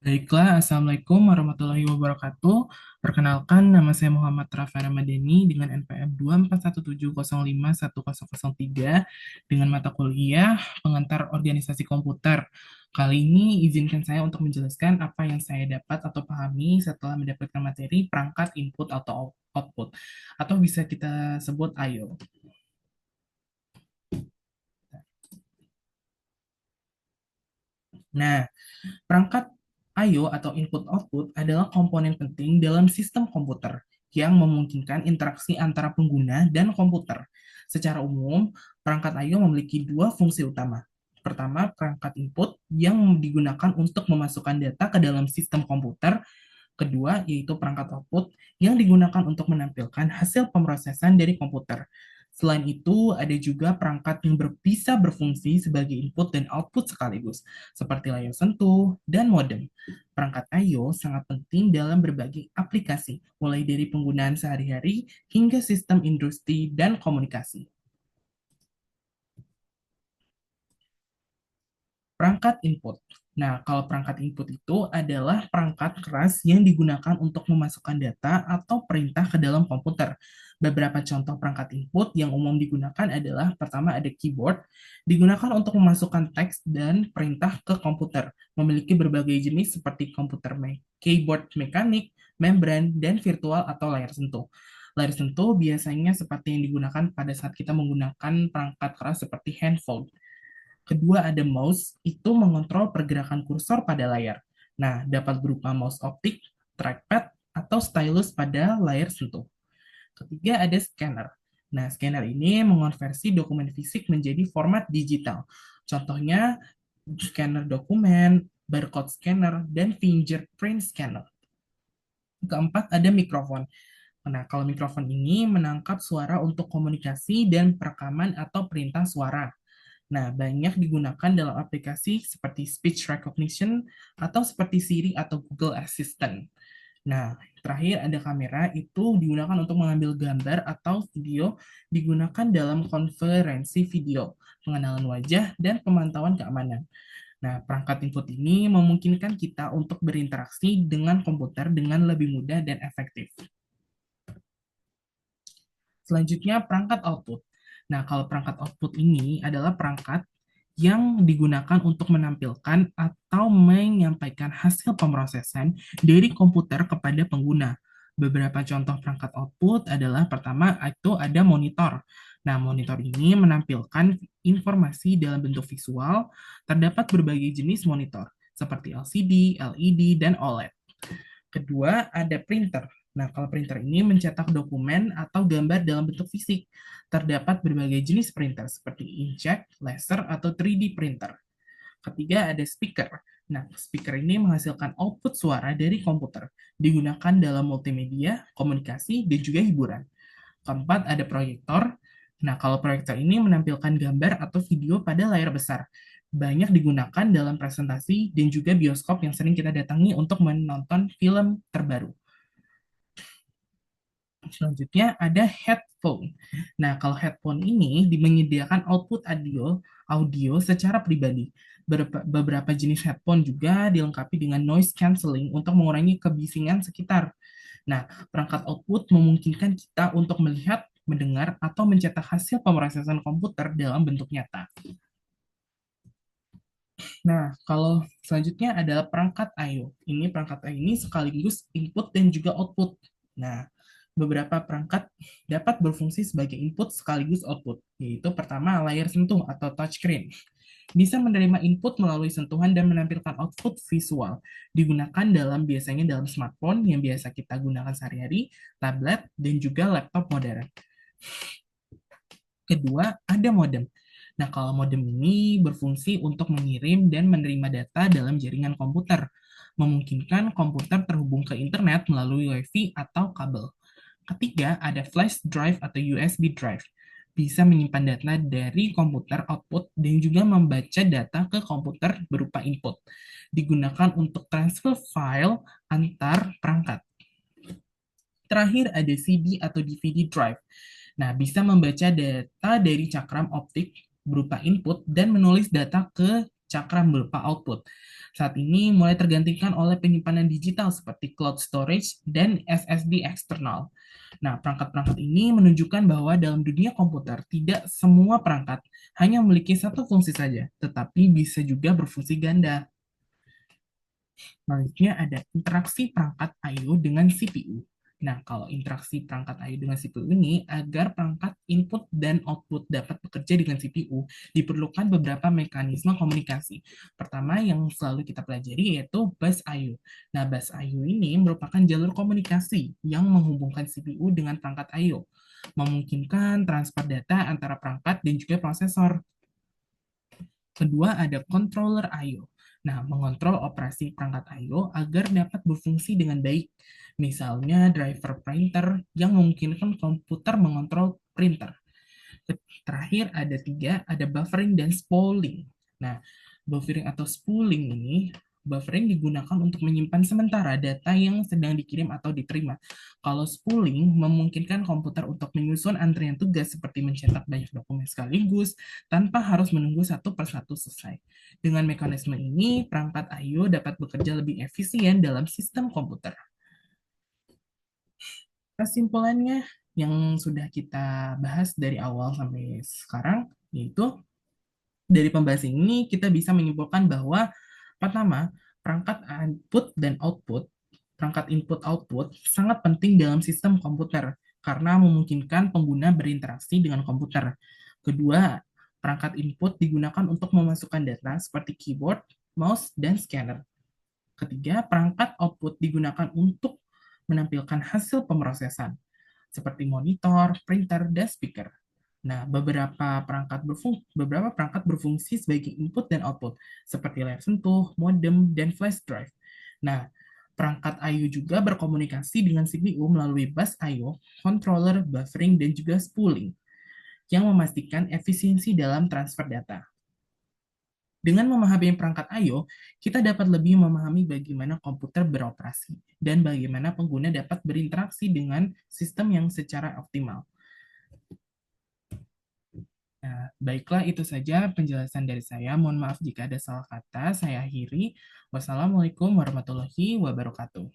Baiklah, Assalamualaikum warahmatullahi wabarakatuh. Perkenalkan, nama saya Muhammad Rafa Ramadhani dengan NPM 24170510003 dengan mata kuliah Pengantar Organisasi Komputer. Kali ini izinkan saya untuk menjelaskan apa yang saya dapat atau pahami setelah mendapatkan materi perangkat input atau output, atau bisa kita sebut I/O. Nah, perangkat I/O atau input-output adalah komponen penting dalam sistem komputer yang memungkinkan interaksi antara pengguna dan komputer. Secara umum, perangkat I/O memiliki dua fungsi utama. Pertama, perangkat input yang digunakan untuk memasukkan data ke dalam sistem komputer. Kedua, yaitu perangkat output yang digunakan untuk menampilkan hasil pemrosesan dari komputer. Selain itu, ada juga perangkat yang bisa berfungsi sebagai input dan output sekaligus, seperti layar sentuh dan modem. Perangkat I/O sangat penting dalam berbagai aplikasi, mulai dari penggunaan sehari-hari hingga sistem industri dan komunikasi. Perangkat input. Nah, kalau perangkat input itu adalah perangkat keras yang digunakan untuk memasukkan data atau perintah ke dalam komputer. Beberapa contoh perangkat input yang umum digunakan adalah pertama ada keyboard, digunakan untuk memasukkan teks dan perintah ke komputer. Memiliki berbagai jenis seperti keyboard mekanik, membran, dan virtual atau layar sentuh. Layar sentuh biasanya seperti yang digunakan pada saat kita menggunakan perangkat keras seperti handphone. Kedua ada mouse, itu mengontrol pergerakan kursor pada layar. Nah, dapat berupa mouse optik, trackpad, atau stylus pada layar sentuh. Ketiga ada scanner. Nah, scanner ini mengonversi dokumen fisik menjadi format digital. Contohnya, scanner dokumen, barcode scanner, dan fingerprint scanner. Keempat ada mikrofon. Nah, kalau mikrofon ini menangkap suara untuk komunikasi dan perekaman atau perintah suara. Nah, banyak digunakan dalam aplikasi seperti speech recognition atau seperti Siri atau Google Assistant. Nah, terakhir ada kamera, itu digunakan untuk mengambil gambar atau video, digunakan dalam konferensi video, pengenalan wajah, dan pemantauan keamanan. Nah, perangkat input ini memungkinkan kita untuk berinteraksi dengan komputer dengan lebih mudah dan efektif. Selanjutnya, perangkat output. Nah, kalau perangkat output ini adalah perangkat yang digunakan untuk menampilkan atau menyampaikan hasil pemrosesan dari komputer kepada pengguna. Beberapa contoh perangkat output adalah pertama itu ada monitor. Nah, monitor ini menampilkan informasi dalam bentuk visual. Terdapat berbagai jenis monitor seperti LCD, LED, dan OLED. Kedua, ada printer. Nah, kalau printer ini mencetak dokumen atau gambar dalam bentuk fisik. Terdapat berbagai jenis printer seperti inkjet, laser, atau 3D printer. Ketiga, ada speaker. Nah, speaker ini menghasilkan output suara dari komputer, digunakan dalam multimedia, komunikasi, dan juga hiburan. Keempat, ada proyektor. Nah, kalau proyektor ini menampilkan gambar atau video pada layar besar. Banyak digunakan dalam presentasi dan juga bioskop yang sering kita datangi untuk menonton film terbaru. Selanjutnya ada headphone. Nah, kalau headphone ini menyediakan output audio secara pribadi. Beberapa jenis headphone juga dilengkapi dengan noise cancelling untuk mengurangi kebisingan sekitar. Nah, perangkat output memungkinkan kita untuk melihat, mendengar, atau mencetak hasil pemrosesan komputer dalam bentuk nyata. Nah, kalau selanjutnya adalah perangkat I/O. Ini perangkat I/O ini sekaligus input dan juga output. Nah, beberapa perangkat dapat berfungsi sebagai input sekaligus output, yaitu pertama layar sentuh atau touchscreen. Bisa menerima input melalui sentuhan dan menampilkan output visual. Digunakan biasanya dalam smartphone yang biasa kita gunakan sehari-hari, tablet, dan juga laptop modern. Kedua, ada modem. Nah, kalau modem ini berfungsi untuk mengirim dan menerima data dalam jaringan komputer, memungkinkan komputer terhubung ke internet melalui WiFi atau kabel. Ketiga, ada flash drive atau USB drive. Bisa menyimpan data dari komputer output dan juga membaca data ke komputer berupa input. Digunakan untuk transfer file antar perangkat. Terakhir ada CD atau DVD drive. Nah, bisa membaca data dari cakram optik berupa input dan menulis data ke cakram berupa output. Saat ini mulai tergantikan oleh penyimpanan digital seperti cloud storage dan SSD eksternal. Nah, perangkat-perangkat ini menunjukkan bahwa dalam dunia komputer tidak semua perangkat hanya memiliki satu fungsi saja, tetapi bisa juga berfungsi ganda. Selanjutnya ada interaksi perangkat I/O dengan CPU. Nah, kalau interaksi perangkat I/O dengan CPU ini, agar perangkat input dan output dapat bekerja dengan CPU, diperlukan beberapa mekanisme komunikasi. Pertama yang selalu kita pelajari yaitu bus I/O. Nah, bus I/O ini merupakan jalur komunikasi yang menghubungkan CPU dengan perangkat I/O, memungkinkan transfer data antara perangkat dan juga prosesor. Kedua, ada controller I/O. Nah, mengontrol operasi perangkat I/O agar dapat berfungsi dengan baik. Misalnya, driver printer yang memungkinkan komputer mengontrol printer. Terakhir ada tiga, ada buffering dan spooling. Nah, buffering atau spooling ini, buffering digunakan untuk menyimpan sementara data yang sedang dikirim atau diterima. Kalau spooling memungkinkan komputer untuk menyusun antrian tugas seperti mencetak banyak dokumen sekaligus tanpa harus menunggu satu persatu selesai. Dengan mekanisme ini, perangkat I/O dapat bekerja lebih efisien dalam sistem komputer. Kesimpulannya yang sudah kita bahas dari awal sampai sekarang, yaitu dari pembahasan ini kita bisa menyimpulkan bahwa pertama, perangkat input dan output, perangkat input output sangat penting dalam sistem komputer karena memungkinkan pengguna berinteraksi dengan komputer. Kedua, perangkat input digunakan untuk memasukkan data seperti keyboard, mouse, dan scanner. Ketiga, perangkat output digunakan untuk menampilkan hasil pemrosesan seperti monitor, printer, dan speaker. Nah, beberapa perangkat berfungsi sebagai input dan output, seperti layar sentuh, modem, dan flash drive. Nah, perangkat I/O juga berkomunikasi dengan CPU melalui bus I/O, controller, buffering, dan juga spooling, yang memastikan efisiensi dalam transfer data. Dengan memahami perangkat I/O, kita dapat lebih memahami bagaimana komputer beroperasi dan bagaimana pengguna dapat berinteraksi dengan sistem yang secara optimal. Nah, baiklah itu saja penjelasan dari saya. Mohon maaf jika ada salah kata. Saya akhiri. Wassalamualaikum warahmatullahi wabarakatuh.